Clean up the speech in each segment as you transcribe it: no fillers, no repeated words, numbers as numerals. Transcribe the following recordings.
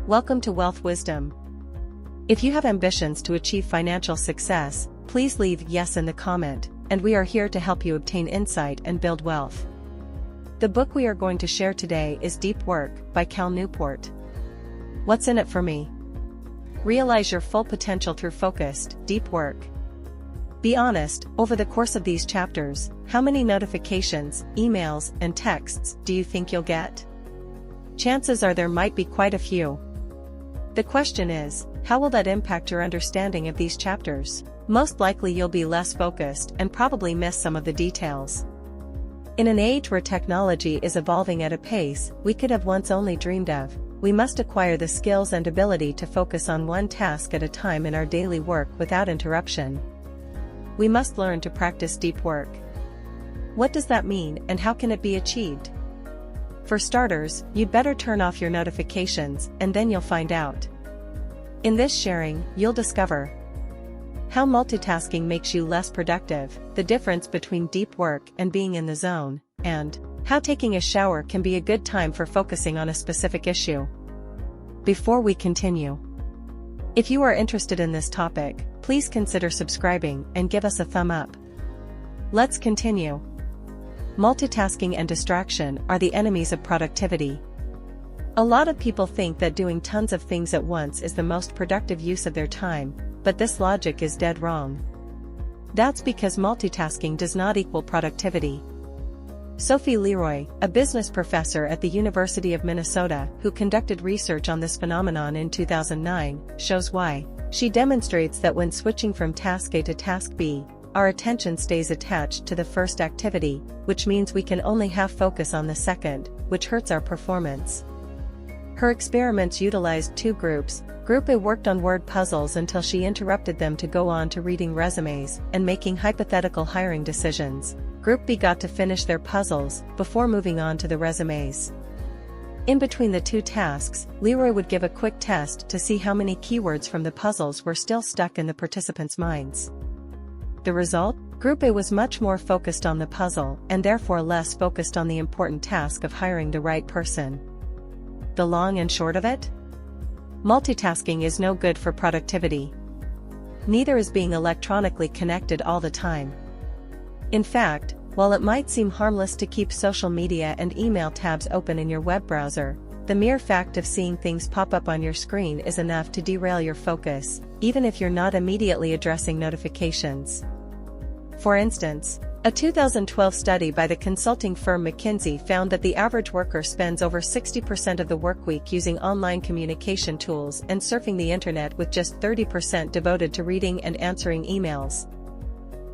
Welcome to Wealth Wisdom. If you have ambitions to achieve financial success, please leave yes in the comment, and we are here to help you obtain insight and build wealth. The book we are going to share today is Deep Work by Cal Newport. What's in it for me? Realize your full potential through focused, deep work. Be honest, over the course of these chapters, how many notifications, emails, and texts do you think you'll get? Chances are there might be quite a few. The question is, how will that impact your understanding of these chapters? Most likely you'll be less focused and probably miss some of the details. In an age where technology is evolving at a pace we could have once only dreamed of, we must acquire the skills and ability to focus on one task at a time in our daily work without interruption. We must learn to practice deep work. What does that mean and how can it be achieved? For starters, you'd better turn off your notifications and then you'll find out. In this sharing, you'll discover how multitasking makes you less productive, the difference between deep work and being in the zone, and how taking a shower can be a good time for focusing on a specific issue. Before we continue, if you are interested in this topic, please consider subscribing and give us a thumb up. Let's continue. Multitasking and distraction are the enemies of productivity. A lot of people think that doing tons of things at once is the most productive use of their time, but this logic is dead wrong. That's because multitasking does not equal productivity. Sophie Leroy, a business professor at the University of Minnesota who conducted research on this phenomenon in 2009, shows why. She demonstrates that when switching from task A to task B, our attention stays attached to the first activity, which means we can only have focus on the second, which hurts our performance. Her experiments utilized two groups. Group A worked on word puzzles until she interrupted them to go on to reading resumes and making hypothetical hiring decisions. Group B got to finish their puzzles before moving on to the resumes. In between the two tasks, Leroy would give a quick test to see how many keywords from the puzzles were still stuck in the participants' minds. The result? Group A was much more focused on the puzzle and therefore less focused on the important task of hiring the right person. The long and short of it? Multitasking is no good for productivity. Neither is being electronically connected all the time. In fact, while it might seem harmless to keep social media and email tabs open in your web browser, the mere fact of seeing things pop up on your screen is enough to derail your focus, even if you're not immediately addressing notifications. For instance, a 2012 study by the consulting firm McKinsey found that the average worker spends over 60% of the workweek using online communication tools and surfing the internet, with just 30% devoted to reading and answering emails.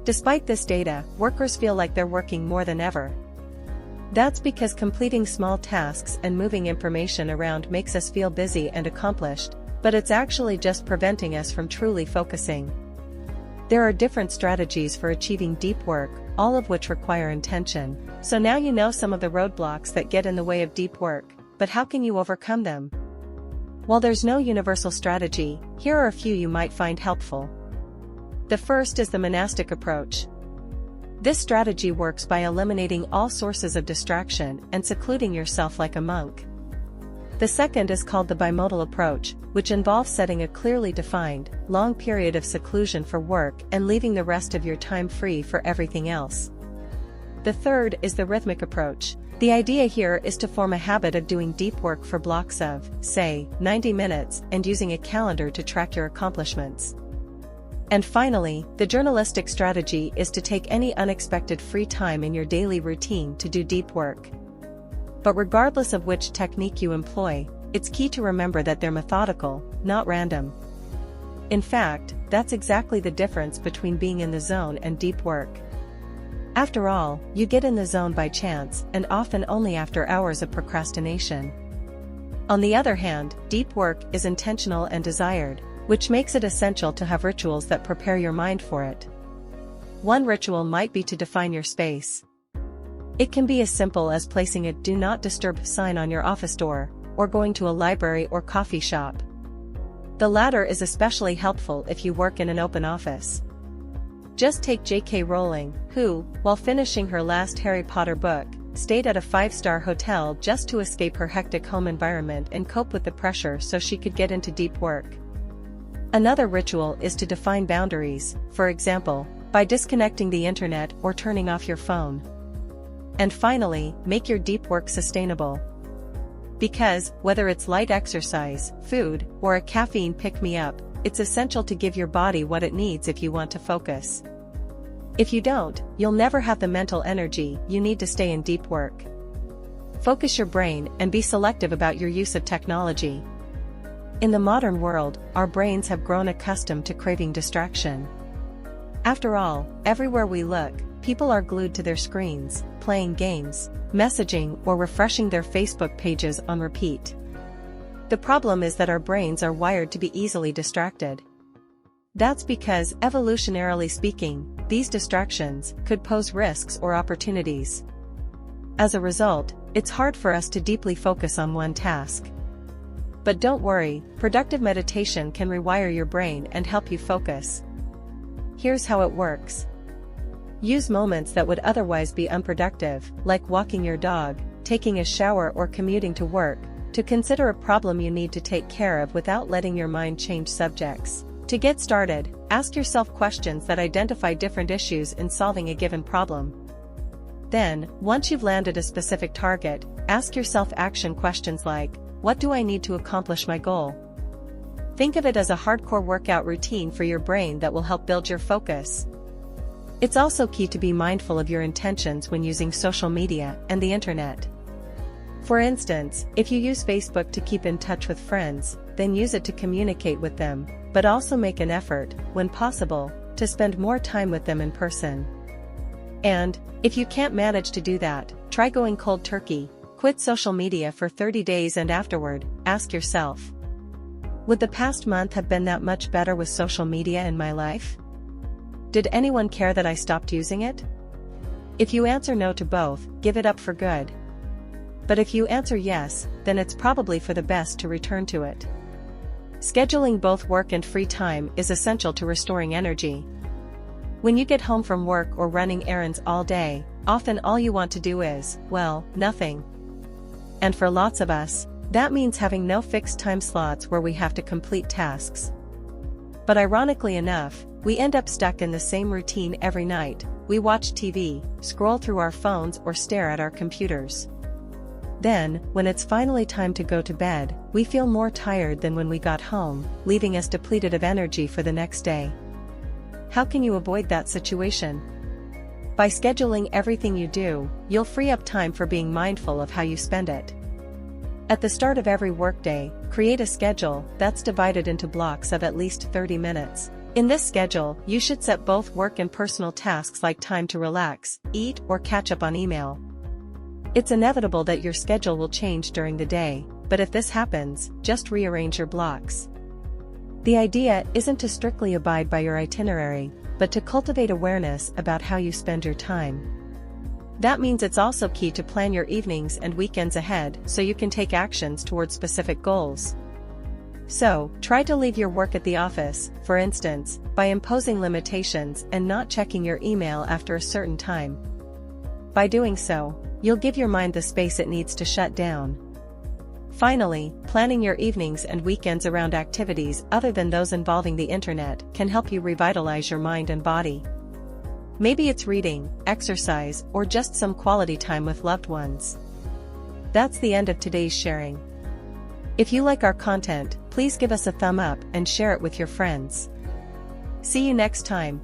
Despite this data, workers feel like they're working more than ever. That's because completing small tasks and moving information around makes us feel busy and accomplished, but it's actually just preventing us from truly focusing. There are different strategies for achieving deep work, all of which require intention. So now you know some of the roadblocks that get in the way of deep work, but how can you overcome them? While there's no universal strategy, here are a few you might find helpful. The first is the monastic approach. This strategy works by eliminating all sources of distraction and secluding yourself like a monk. The second is called the bimodal approach, which involves setting a clearly defined, long period of seclusion for work and leaving the rest of your time free for everything else. The third is the rhythmic approach. The idea here is to form a habit of doing deep work for blocks of, say, 90 minutes and using a calendar to track your accomplishments. And finally, the journalistic strategy is to take any unexpected free time in your daily routine to do deep work. But regardless of which technique you employ, it's key to remember that they're methodical, not random. In fact, that's exactly the difference between being in the zone and deep work. After all, you get in the zone by chance and often only after hours of procrastination. On the other hand, deep work is intentional and desired, which makes it essential to have rituals that prepare your mind for it. One ritual might be to define your space. It can be as simple as placing a "Do Not Disturb" sign on your office door, or going to a library or coffee shop. The latter is especially helpful if you work in an open office. Just take J.K. Rowling, who, while finishing her last Harry Potter book, stayed at a 5-star hotel just to escape her hectic home environment and cope with the pressure so she could get into deep work. Another ritual is to define boundaries, for example, by disconnecting the internet or turning off your phone. And finally, make your deep work sustainable. Because, whether it's light exercise, food, or a caffeine pick-me-up, it's essential to give your body what it needs if you want to focus. If you don't, you'll never have the mental energy you need to stay in deep work. Focus your brain and be selective about your use of technology. In the modern world, our brains have grown accustomed to craving distraction. After all, everywhere we look, people are glued to their screens, playing games, messaging, or refreshing their Facebook pages on repeat. The problem is that our brains are wired to be easily distracted. That's because, evolutionarily speaking, these distractions could pose risks or opportunities. As a result, it's hard for us to deeply focus on one task. But don't worry, productive meditation can rewire your brain and help you focus. Here's how it works. Use moments that would otherwise be unproductive, like walking your dog, taking a shower, or commuting to work, to consider a problem you need to take care of without letting your mind change subjects. To get started, ask yourself questions that identify different issues in solving a given problem. Then, once you've landed a specific target, ask yourself action questions like, what do I need to accomplish my goal? Think of it as a hardcore workout routine for your brain that will help build your focus. It's also key to be mindful of your intentions when using social media and the internet. For instance, if you use Facebook to keep in touch with friends, then use it to communicate with them, but also make an effort, when possible, to spend more time with them in person. And, if you can't manage to do that, try going cold turkey. Quit social media for 30 days and afterward, ask yourself, would the past month have been that much better with social media in my life? Did anyone care that I stopped using it? If you answer no to both, give it up for good. But if you answer yes, then it's probably for the best to return to it. Scheduling both work and free time is essential to restoring energy. When you get home from work or running errands all day, often all you want to do is, well, nothing. And for lots of us, that means having no fixed time slots where we have to complete tasks. But ironically enough, we end up stuck in the same routine every night. We watch TV, scroll through our phones, or stare at our computers. Then, when it's finally time to go to bed, we feel more tired than when we got home, leaving us depleted of energy for the next day. How can you avoid that situation? By scheduling everything you do, you'll free up time for being mindful of how you spend it. At the start of every workday, create a schedule that's divided into blocks of at least 30 minutes. In this schedule, you should set both work and personal tasks like time to relax, eat, or catch up on email. It's inevitable that your schedule will change during the day, but if this happens, just rearrange your blocks. The idea isn't to strictly abide by your itinerary, but to cultivate awareness about how you spend your time. That means it's also key to plan your evenings and weekends ahead so you can take actions towards specific goals. So, try to leave your work at the office, for instance, by imposing limitations and not checking your email after a certain time. By doing so, you'll give your mind the space it needs to shut down. Finally, planning your evenings and weekends around activities other than those involving the internet can help you revitalize your mind and body. Maybe it's reading, exercise, or just some quality time with loved ones. That's the end of today's sharing. If you like our content, please give us a thumb up and share it with your friends. See you next time.